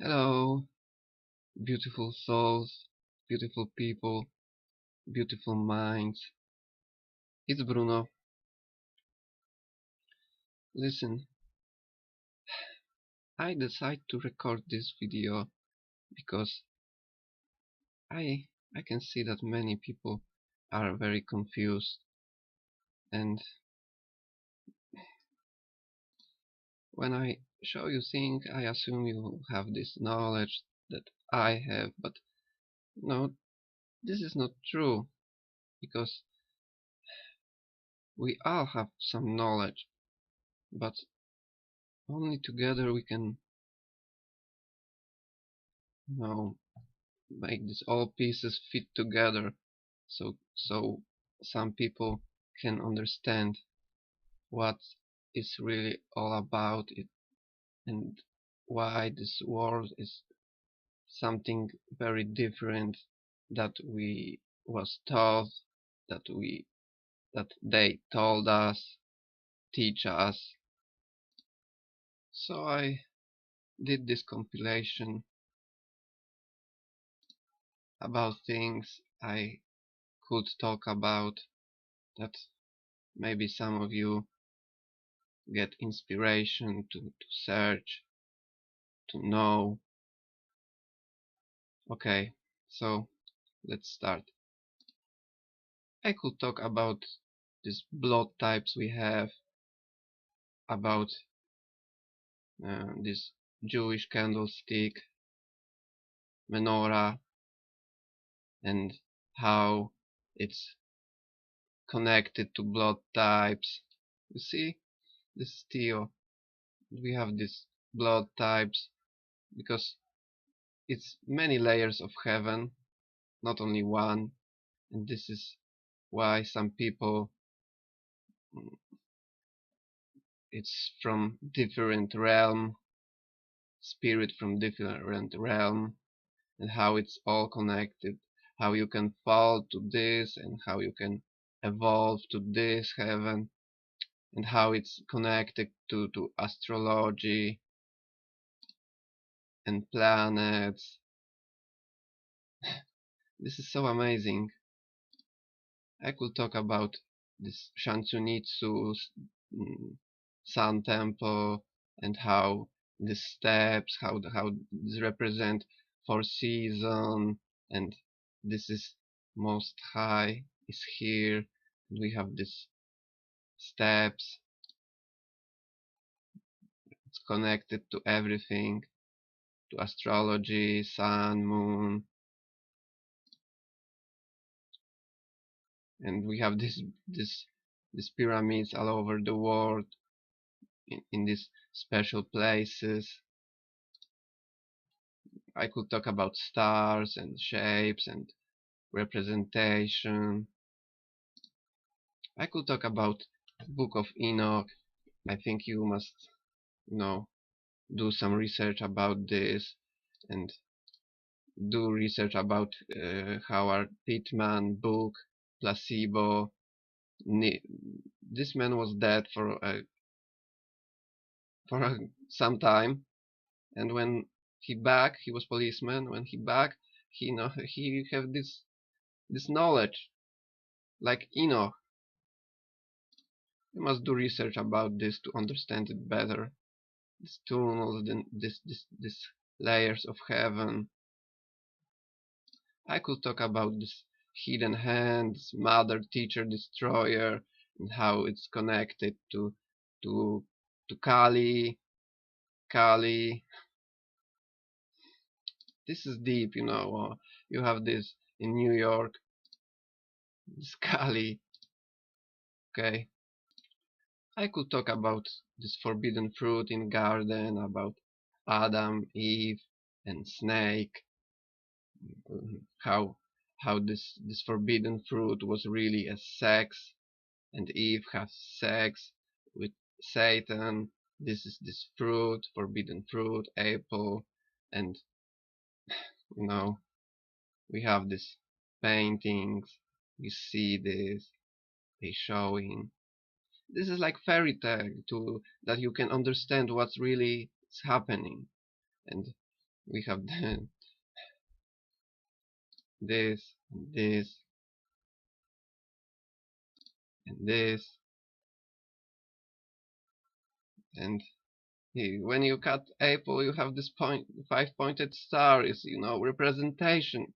Hello, beautiful souls, beautiful people, beautiful minds. It's Bruno. Listen, I decided to record this video because I I can see that many people are very confused, and when I show you things I assume you have this knowledge that I have, but no, this is not true, because we all have some knowledge, but only together we can, you know, make these all pieces fit together, so some people can understand what is really all about it, and why this world is something very different that we was taught, that they told us, teach us. So I did this compilation about things I could talk about, that maybe some of you get inspiration to search, to know. Okay, so let's start. I could talk about these blood types we have, about this Jewish candlestick, menorah, and how it's connected to blood types. You see, this Theo, we have these blood types because it's many layers of heaven, not only one, and this is why some people, it's from different realm, spirit from different realm, and how it's all connected, how you can fall to this and how you can evolve to this heaven, and how it's connected to astrology and planets. This is so amazing. I could talk about this Shansunitsu's Sun Temple, and how the steps, how this represent four season, and this is most high is here. We have these steps. It's connected to everything, to astrology, sun, moon, and we have this these pyramids all over the world, in these special places. I could talk about stars and shapes and representation. I could talk about Book of Enoch. I think you must, you know, do some research about this, and do research about Howard Pittman book, Placebo. This man was dead for some time, and when he was policeman. When he back, he have this knowledge like Enoch. You must do research about this to understand it better. These tunnels, this layers of heaven. I could talk about this hidden hand, this mother, teacher, destroyer, and how it's connected to to Kali. Kali. This is deep, you know. You have this in New York, this Kali. Okay. I could talk about this forbidden fruit in garden, about Adam, Eve, and snake. How this forbidden fruit was really a sex, and Eve has sex with Satan. This is this fruit, forbidden fruit, apple, and you know, we have these paintings. We see this, they showing. This is like fairy tale, to that you can understand what's really happening. And We have this, this, and this, and when you cut apple, you have this five-pointed star is, representation.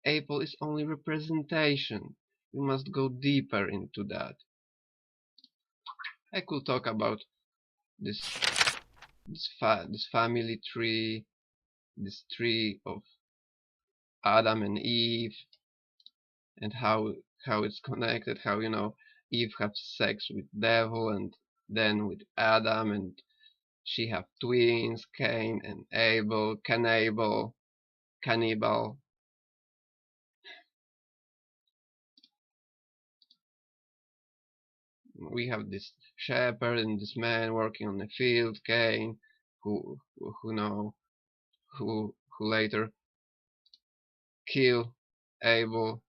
Apple is only representation. You must go deeper into that. I could talk about this this family tree, this tree of Adam and Eve, and how it's connected. How Eve have sex with devil, and then with Adam, and she have twins, Cain and Abel, cannibal. We have this shepherd and this man working on the field, Cain, who know who later kill Abel,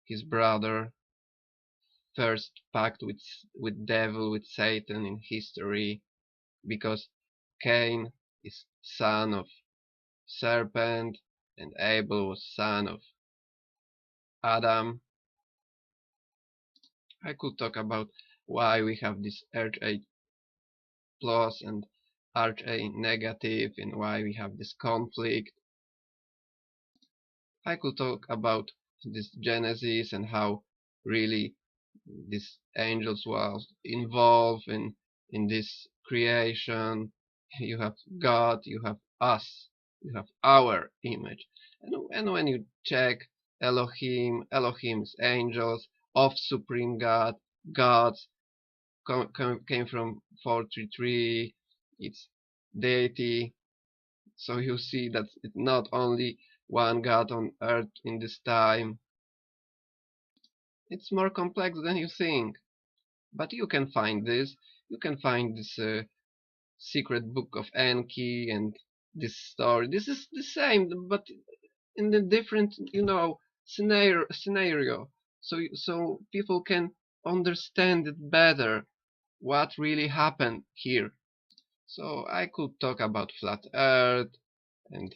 his brother. First pact with devil, with Satan in history, because Cain is son of serpent and Abel was son of Adam. I could talk about why we have this RA plus and RA negative and why we have this conflict. I could talk about this Genesis and how really these angels was involved in this creation. You have God, you have us, you have our image, and when you check Elohim is angels of supreme God. Gods came from 433. It's deity. So you see that it's not only one God on earth in this time. It's more complex than you think. But you can find this. You can find this secret book of Enki and this story. This is the same, but in a different, scenario. So people can understand it better. What really happened here? So I could talk about flat Earth and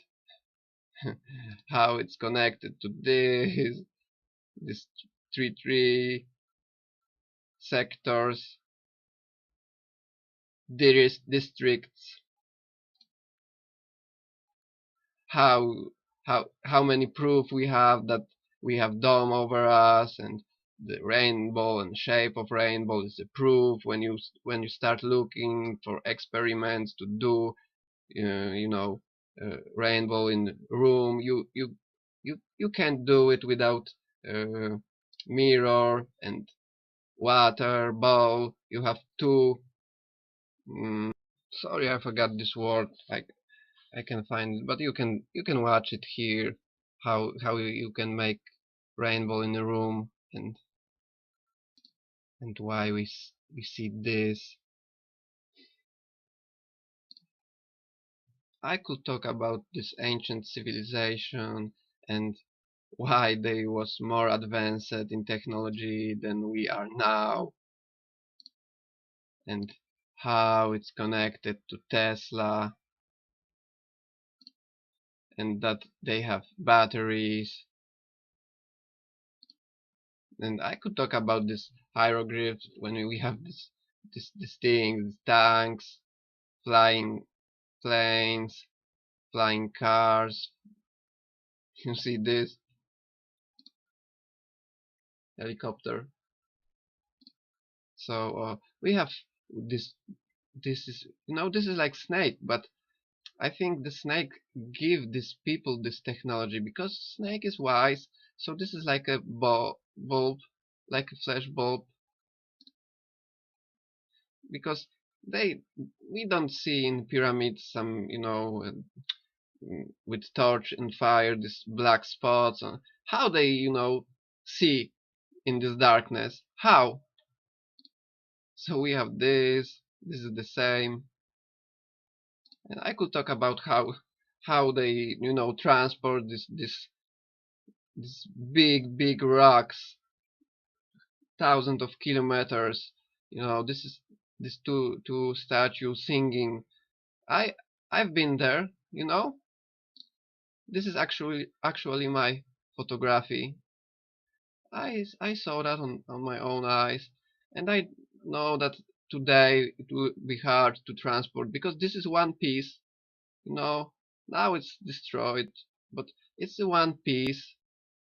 how it's connected to this three sectors, districts, how how many proof we have that we have dome over us, and the rainbow and shape of rainbow is a proof. When you start looking for experiments to do, rainbow in the room, you can't do it without mirror and water bowl. You have two. Sorry, I forgot this word. I can find it, but you can watch it here. How you can make rainbow in a room, and why we see this. I could talk about this ancient civilization and why they was more advanced in technology than we are now, and how it's connected to Tesla, and that they have batteries. And I could talk about this hieroglyphs when we have this thing, these tanks, flying planes, flying cars. You see this helicopter. So we have this. This is this is like snake, but I think the snake give these people this technology because snake is wise. So this is like a bulb, like a flash bulb, because they we don't see in pyramids some with torch and fire these black spots. How they see in this darkness? How? So we have this. This is the same, and I could talk about how they transport this big rocks, thousands of kilometers. This is this two statues singing. I I've been there. This is actually my photography. I saw that on my own eyes, and I know that today it will be hard to transport because this is one piece. You know, now it's destroyed, but it's the one piece.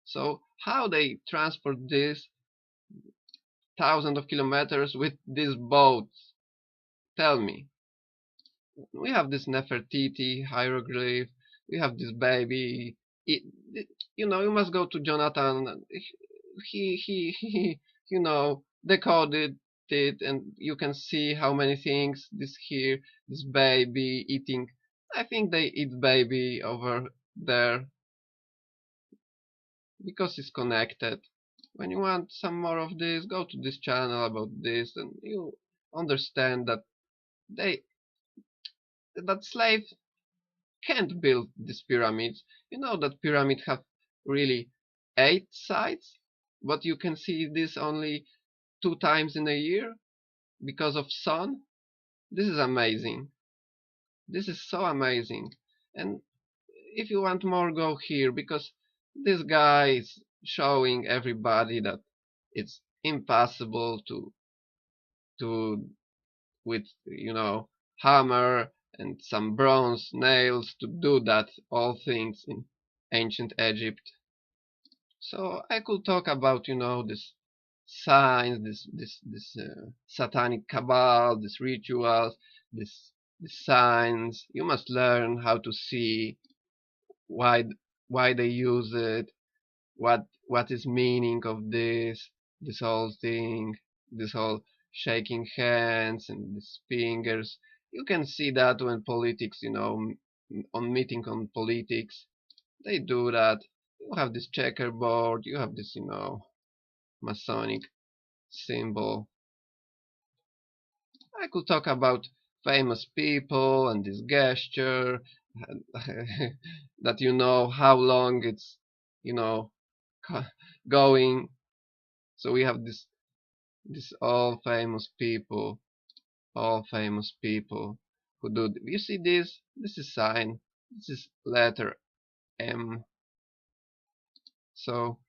So how they transport this thousands of kilometers with these boats? Tell me. We have this Nefertiti hieroglyph. We have this baby. It, you must go to Jonathan. He decoded it, and you can see how many things this here, this baby eating. I think they eat baby over there because it's connected. When you want some more of this, go to this channel about this, and you understand that they that slaves can't build these pyramids. You know that pyramids have really 8 sides, but you can see this only 2 times in a year because of sun. This is amazing. This is so amazing. And if you want more, go here because this guy is showing everybody that it's impossible to with hammer and some bronze nails to do that all things in ancient Egypt. So I could talk about this signs, this satanic cabal, this rituals, this signs. You must learn how to see why why they use it, what is meaning of this whole thing, this whole shaking hands and these fingers. You can see that when politics, on meeting on politics, they do that. You have this checkerboard, you have this, Masonic symbol. I could talk about famous people and this gesture that how long it's you know going. So we have this all famous people who do. You see this? This is sign. This is letter M. So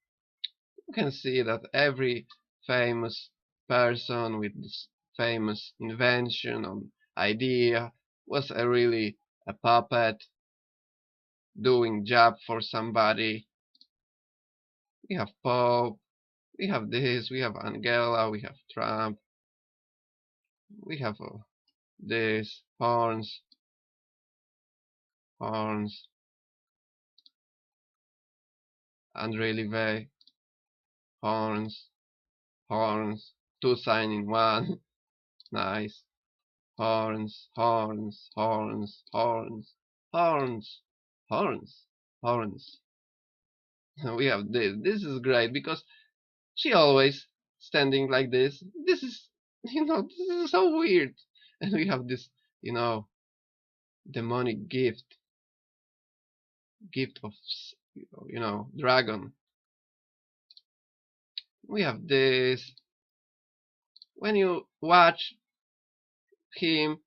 you can see that every famous person with this famous invention or idea was really a puppet doing job for somebody. We have Pope, we have this, we have Angela, we have Trump, we have this, Horns, Andre Livet, Horns, Horns, two sign in one, nice, Horns, Horns, Horns, Horns, Horns, Horns, Horns. We have this. This is great because she always standing like this. This is, this is so weird. And we have this, you know, demonic gift of, dragon. We have this. When you watch him,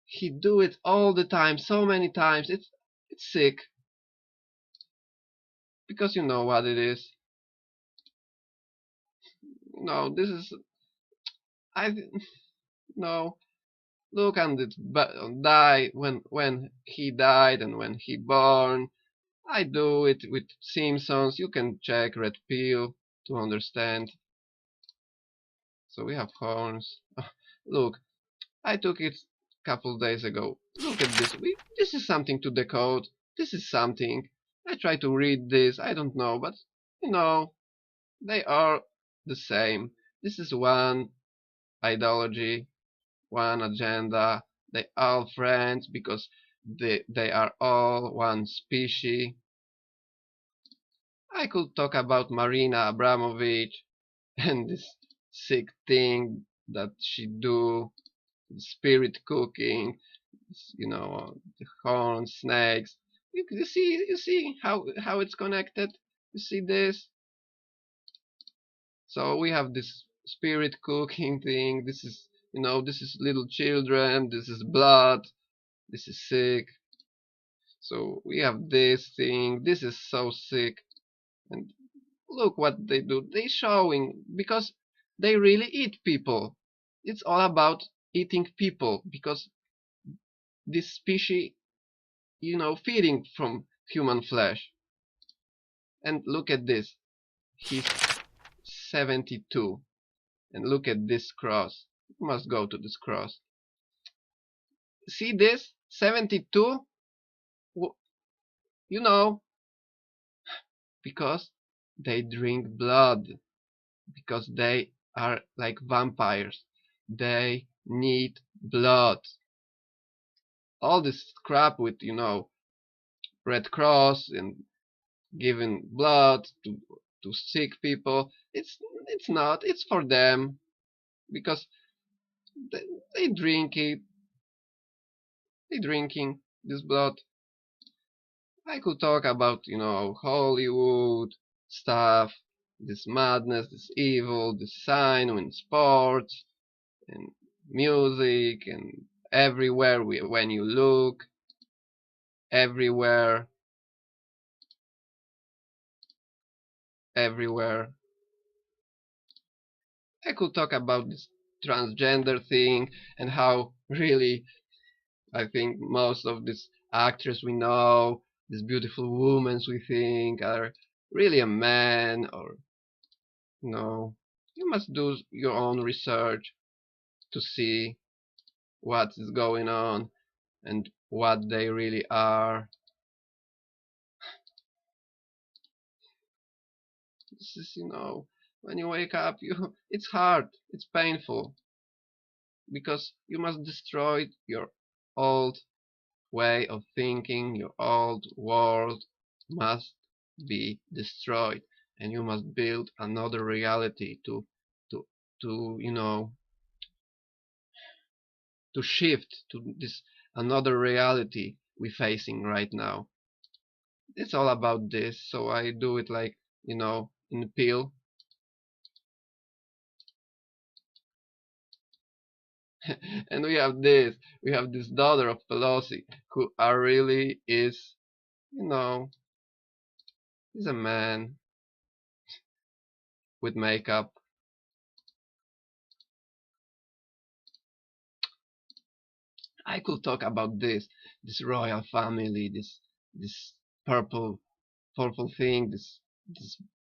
he do it all the time, so many times. It's sick because you know what it is. No, this is I no. Look at it die when he died and when he born. I do it with Simpsons. You can check Red Pill to understand. So we have horns. Look, I took it a couple days ago. Look at this. This is something to decode. This is something. I try to read this. I don't know, but they are the same. This is one ideology, one agenda. They all friends because they are all one species. I could talk about Marina Abramovich and this sick thing that she do, spirit cooking, the horn snakes. You see how it's connected. You see this? So we have this spirit cooking thing. This is little children. This is blood. This is sick. So we have this thing. This is so sick. And look what they do. They showing because they really eat people. It's all about eating people because this species, feeding from human flesh. And look at this. He's 72. And look at this cross. You must go to this cross. See this? 72? You know, because they drink blood. Because they are like vampires. They need blood. All this crap with, Red Cross and giving blood to sick people. It's not. It's for them because they, they drink it. They drinking this blood. I could talk about Hollywood stuff, this madness, this evil, this sign in sports and music and everywhere when you look, everywhere, everywhere. I could talk about this transgender thing and how really I think most of these actors we know, these beautiful women we think are really a man or no. You must do your own research to see what is going on and what they really are. This is, when you wake up, it's hard, it's painful because you must destroy your old way of thinking, your old world must be destroyed, and you must build another reality to to to shift to this another reality we're facing right now. It's all about this, so I do it like in a pill. And we have this daughter of Pelosi who are really is you know is a man with makeup. I could talk about this royal family, this purple purple thing, this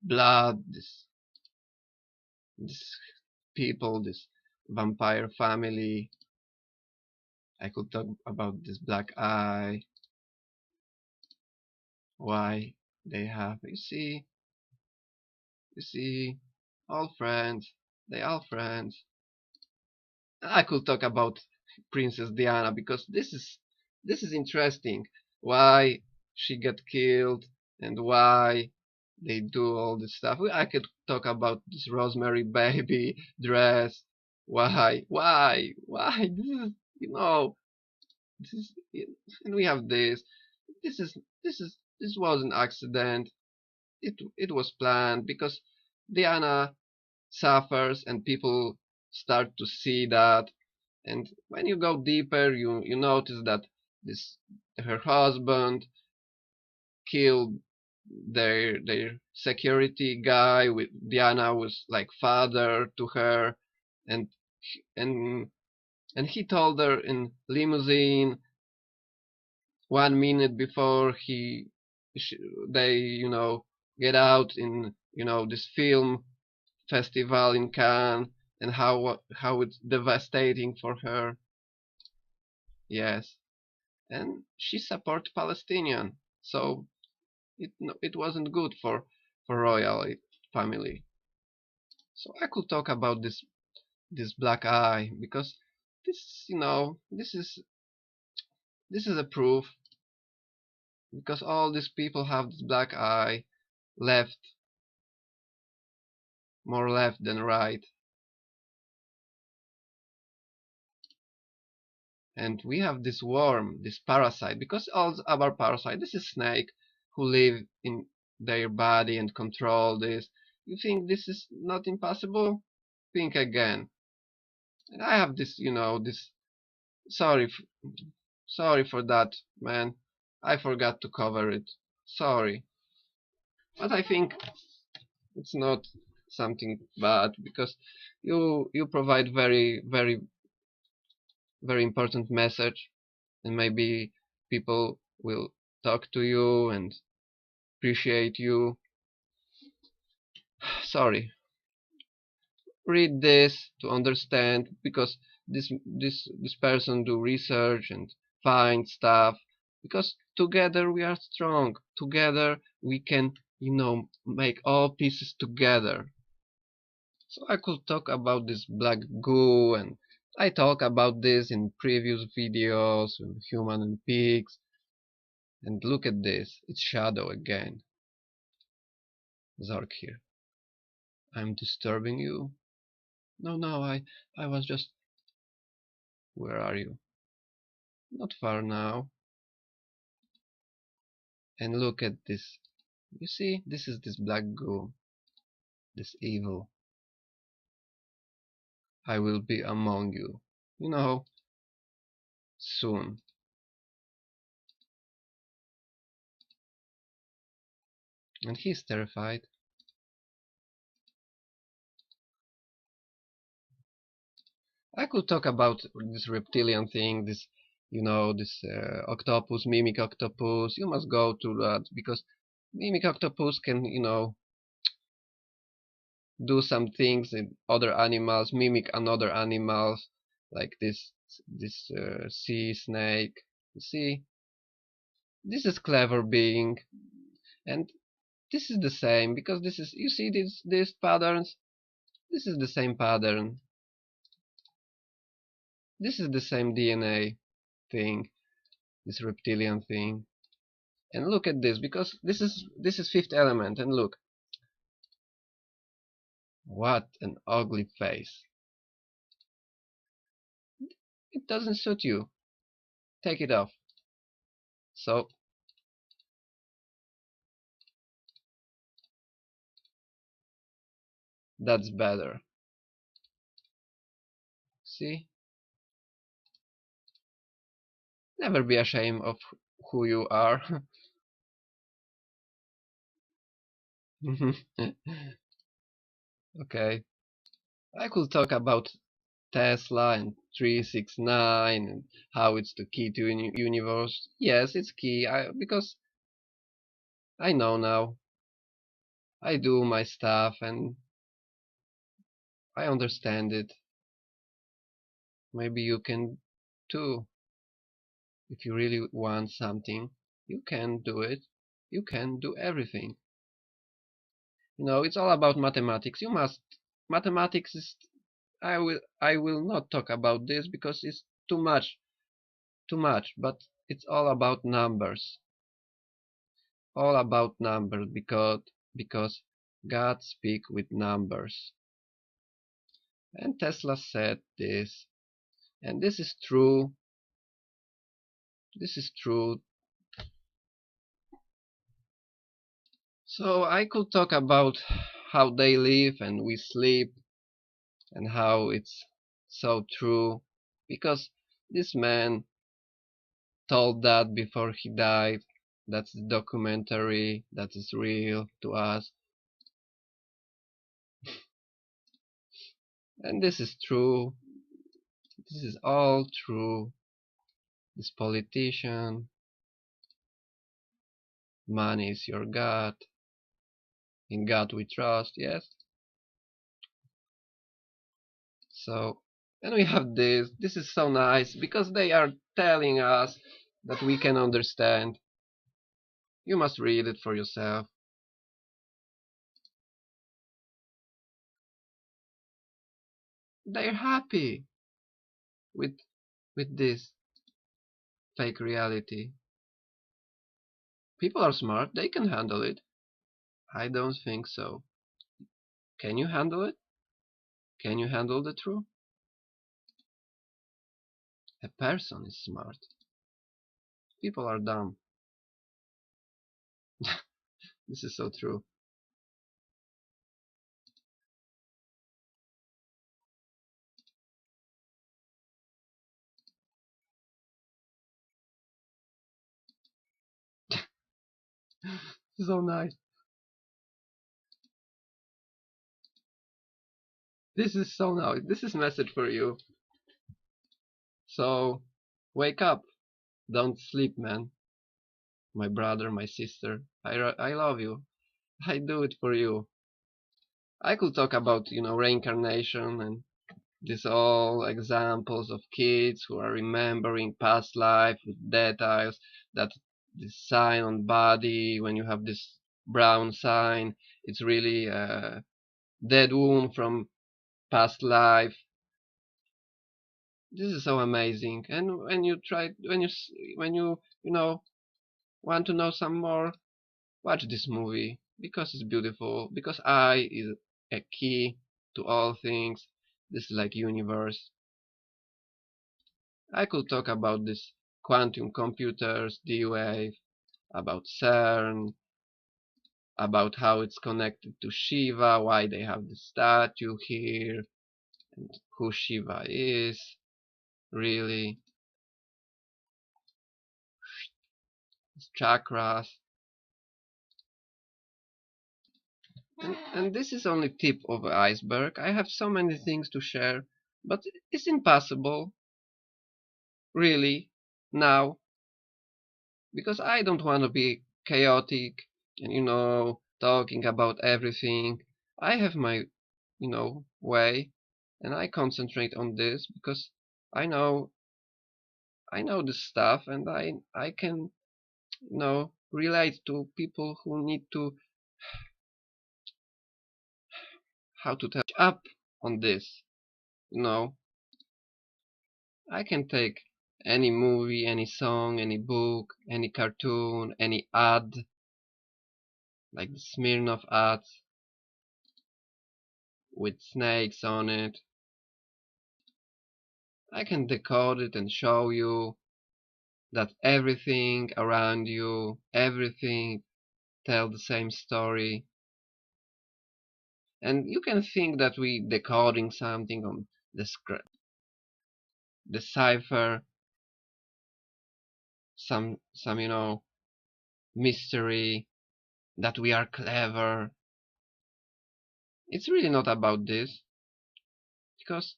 blood, this people, this vampire family. I could talk about this black eye, why they have. You see, all friends. They all friends. I could talk about Princess Diana because this is interesting. Why she got killed and why they do all this stuff. I could talk about this Rosemary baby dress. Why? This is you know this is and we have this. This was an accident. It was planned because Diana suffers and people start to see that, and when you go deeper you notice that this her husband killed their security guy. With Diana was like father to her, and and and he told her in limousine 1 minute before sh they get out in this film festival in Cannes, and how it's devastating for her. Yes, and she support Palestinian, so it wasn't good for royal family. So I could talk about this black eye because this is a proof because all these people have this black eye, left, more left than right. And we have this worm, this parasite, because all our parasite, this is snake who live in their body and control this. You think this is not impossible? Think again. And I have this, this. Sorry, sorry for that, man. I forgot to cover it. Sorry. But I think it's not something bad because you provide very important message, and maybe people will talk to you and appreciate you. Sorry. Read this to understand, because this person do research and find stuff, because together we are strong. Together we can, make all pieces together. So I could talk about this black goo, and I talk about this in previous videos with human and pigs. And look at this, it's shadow again. Zark here. I'm disturbing you? No, I was just... Where are you? Not far now. And look at this. You see, this is this black goo, this evil. I will be among you. Soon. And he's terrified. I could talk about this reptilian thing, this octopus, mimic octopus. You must go to that, because mimic octopus can, do some things in other animals, mimic another animals, like this sea snake. You see, this is clever being, and this is the same, because this is, you see these patterns. This is the same pattern. This is the same DNA thing, this reptilian thing. And look at this, because this is fifth element, and look, what an ugly face. It doesn't suit you. Take it off. So that's better. See? Never be ashamed of who you are. Okay. I could talk about Tesla and 369 and how it's the key to universe. Yes, it's key. Because I know now. I do my stuff and I understand it. Maybe you can too. If you really want something, you can do it. You can do everything. It's all about mathematics. You must... Mathematics is... I will not talk about this because it's too much, but it's all about numbers. All about numbers, because God speak with numbers. And Tesla said this, and this is true. This is true. So I could talk about how they live and we sleep, and how it's so true, because this man told that before he died. That's the documentary, that is real to us. And this is true. This is all true. This politician, money is your God. In God we trust, yes. So, and we have this. This is so nice, because they are telling us that we can understand. You must read it for yourself. They're happy with this fake reality. People are smart, they can handle it. I don't think so. Can you handle it? Can you handle the truth? A person is smart. People are dumb. This is so true. So nice. This is so nice. This is message for you. So wake up. Don't sleep, man. My brother, my sister. I love you. I do it for you. I could talk about, reincarnation and these all examples of kids who are remembering past life with details, that this sign on body, when you have this brown sign, it's really a dead wound from past life. This is so amazing. And when you want to know some more, watch this movie because it's beautiful. Because I is a key to all things. This is like universe. I could talk about this quantum computers, D-Wave, about CERN, about how it's connected to Shiva, why they have the statue here, and who Shiva is, really, his chakras. And this is only tip of the iceberg. I have so many things to share, but it's impossible, really, now, because I don't want to be chaotic and talking about everything. I have my way, and I concentrate on this because I know I know this stuff, and I can relate to people who need to, how to touch up on this. You know, I can take any movie, any song, any book, any cartoon, any ad, like the Smirnoff ads with snakes on it. I can decode it and show you that everything around you, everything tell the same story. And you can think that we decoding something on the script, the cipher, some mystery, that we are clever. It's really not about this, because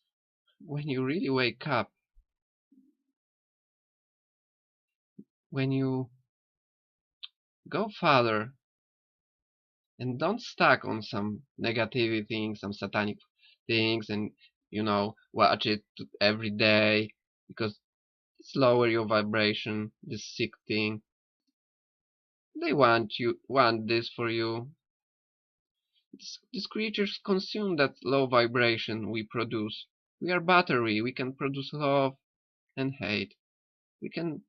when you really wake up, when you go further and don't stuck on some negativity things, some satanic things, and watch it every day, because it's lower your vibration, this sick thing. They want this for you. These creatures consume that low vibration we produce. We are battery. We can produce love and hate. We can,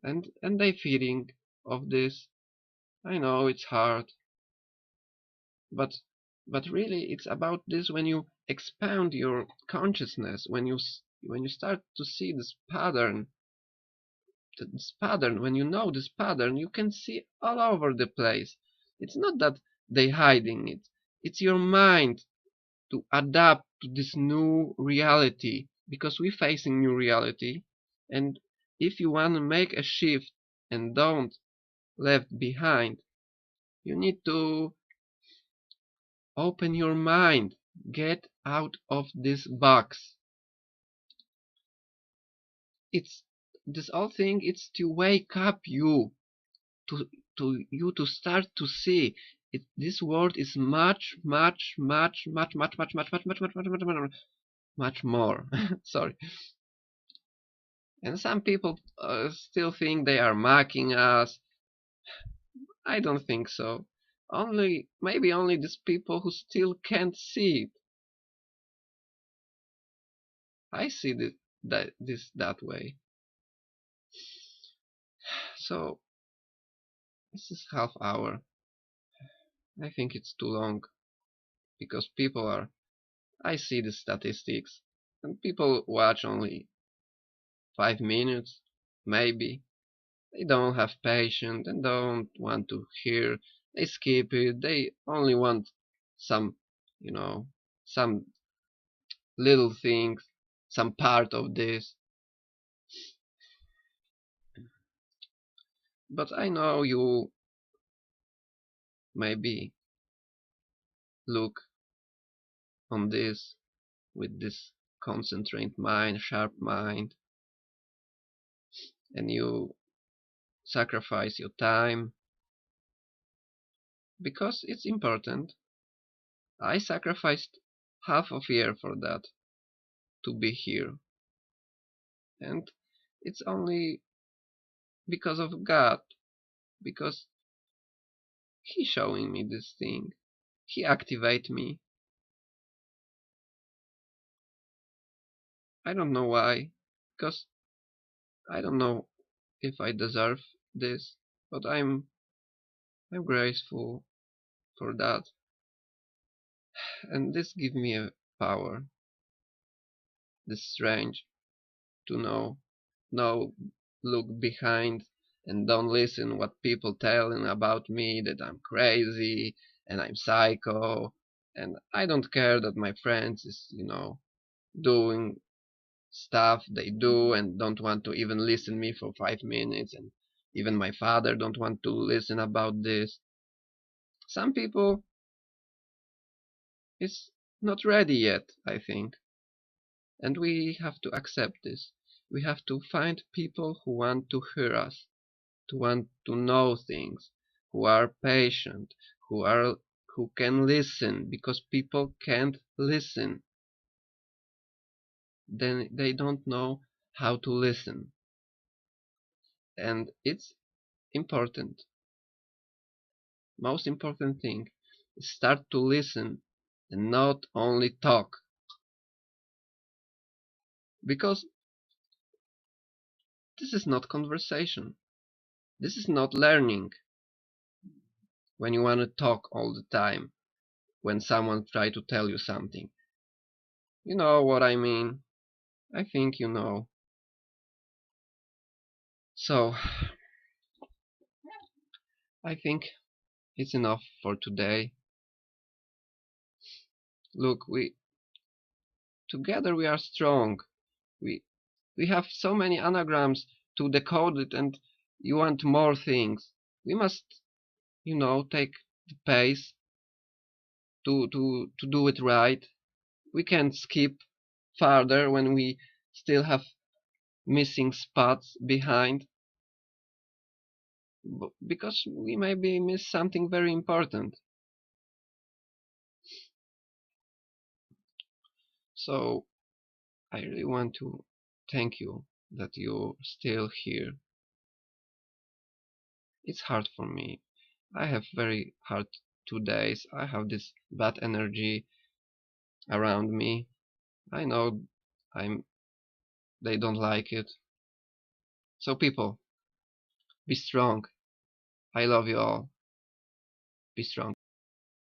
and they feeding of this. I know it's hard, but really it's about this. When you expand your consciousness, when you start to see this pattern, when you know this pattern, you can see all over the place. It's not that they hiding it. It's your mind to adapt to this new reality, because we're facing new reality. And if you want to make a shift and don't left behind, you need to open your mind, get out of this box. It's this whole thing, it's to wake up you, to to start to see it. This world is much much more. Sorry. And some people still think they are mocking us. I don't think so. Maybe only these people who still can't see it. I see that way. So this is half hour. I think it's too long, because people are. I see the statistics, and people watch only 5 minutes, maybe. They don't have patience and don't want to hear. They skip it. They only want some, you know, some little things, some part of this. But I know you maybe look on this with this concentrated mind, sharp mind, and you sacrifice your time because it's important. I sacrificed half of year for that to be here, and it's only because of God, because He showing me this thing. He activate me. I don't know why, because I don't know if I deserve this, but I'm grateful for that, and this give me a power, this strength to know, look behind and don't listen what people telling about me that I'm crazy and I'm psycho, and I don't care that my friends is doing stuff they do and don't want to even listen me for 5 minutes, and even my father don't want to listen about this. Some people is not ready yet, I think, and we have to accept this. We have to find people who want to hear us, to want to know things, who are patient, who can listen, because people can't listen. Then they don't know how to listen. And it's important. Most important thing is start to listen and not only talk. Because this is not conversation. This is not learning when you want to talk all the time, when someone try to tell you something. You know what I mean? I think you know. So, I think it's enough for today. Look, we together we are strong. We we have so many anagrams to decode it, and you want more things. We must, take the pace to do it right. We can't skip farther when we still have missing spots behind, because we maybe miss something very important. So I really want to thank you that you're still here. It's hard for me. I have very hard 2 days. I have this bad energy around me. I know I'm they don't like it. So people, be strong. I love you all. Be strong.